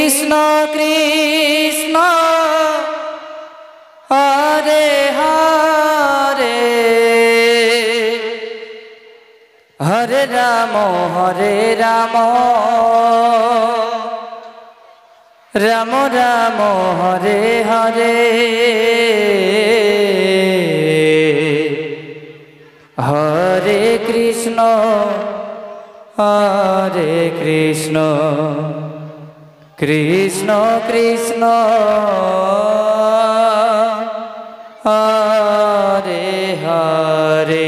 कृष्ण कृष्ण हरे हरे हरे राम राम राम हरे हरे हरे कृष्ण कृष्ण कृष्ण हरे हरे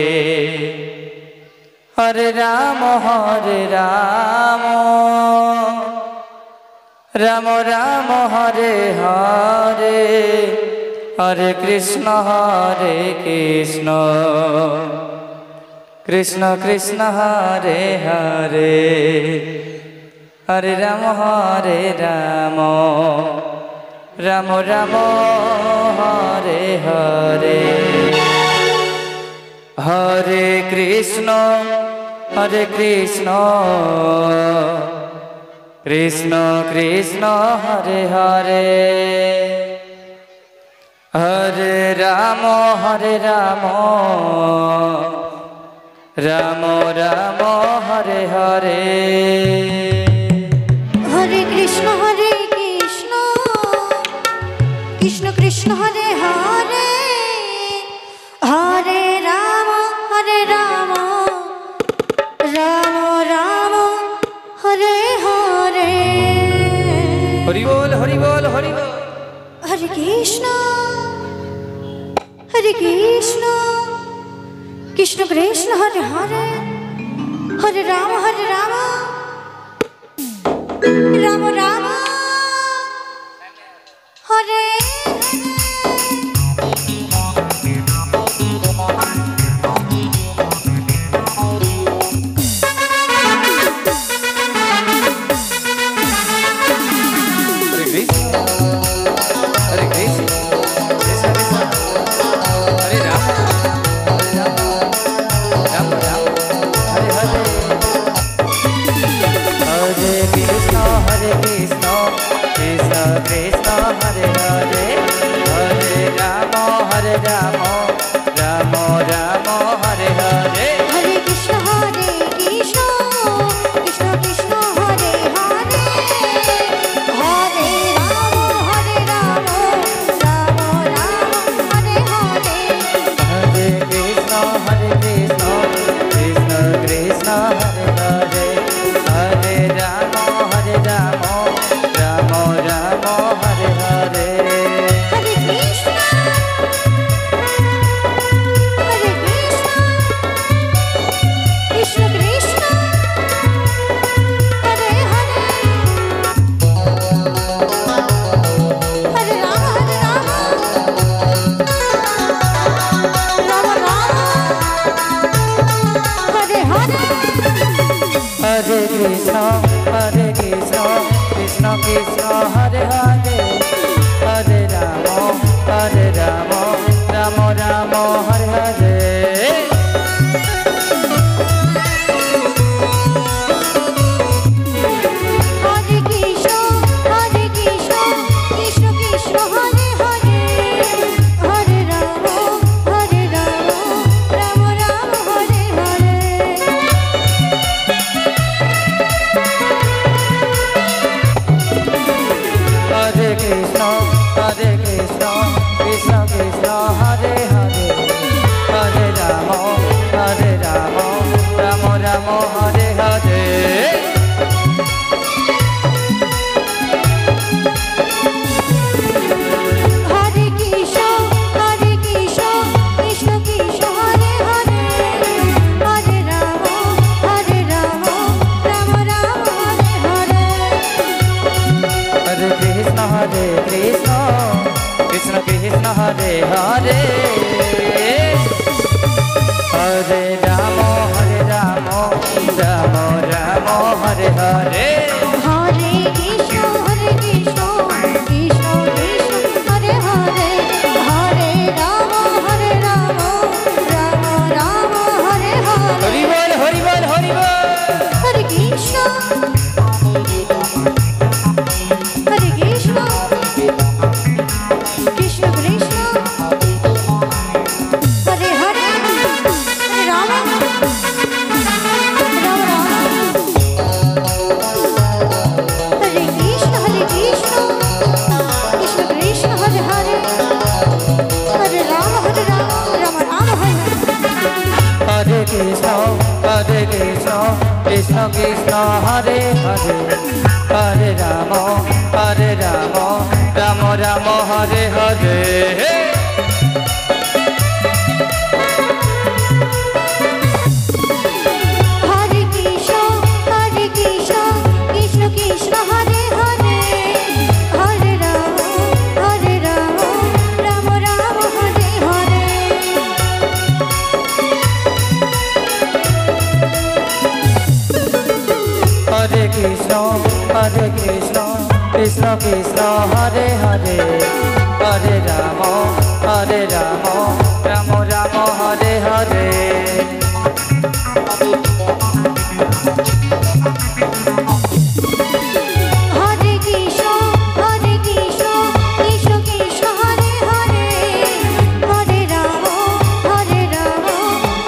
हरे राम राम राम हरे हरे हरे कृष्ण कृष्ण कृष्ण हरे हरे हरे राम राम राम हरे हरे हरे कृष्ण कृष्ण कृष्ण हरे हरे हरे राम राम राम हरे हरे हरे कृष्ण कृष्ण कृष्ण हरे हरे हरे राम राम राम हरे हरे हरि बोल हरि बोल हरि बोल हरे कृष्ण कृष्ण कृष्ण हरे हरे हरे राम राम राम हरे हरे हरे हरे राम राम राम हरे हरे हरे कृष्ण कृष्ण कृष्ण हरे हरे हरे राम राम राम हरे हरे हरे कृष्ण कृष्ण कृष्ण हरे हरे हरे राम राम राम हरे हरे हरे कृष्ण कृष्ण कृष्ण हरे हरे हरे राम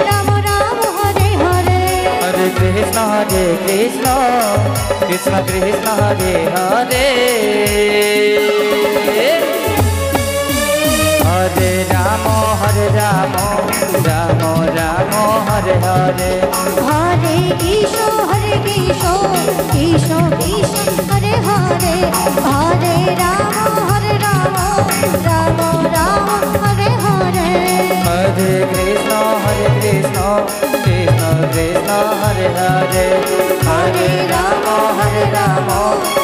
राम राम हरे हरे हरे कृष्ण कृष्ण कृष्ण हरे हरे हरे राम राम राम हरे हरे हरे कृष्ण कृष्ण कृष्ण हरे हरे हरे राम राम राम हरे हरे हरे कृष्ण कृष्ण कृष्ण हरे हरे हरे राम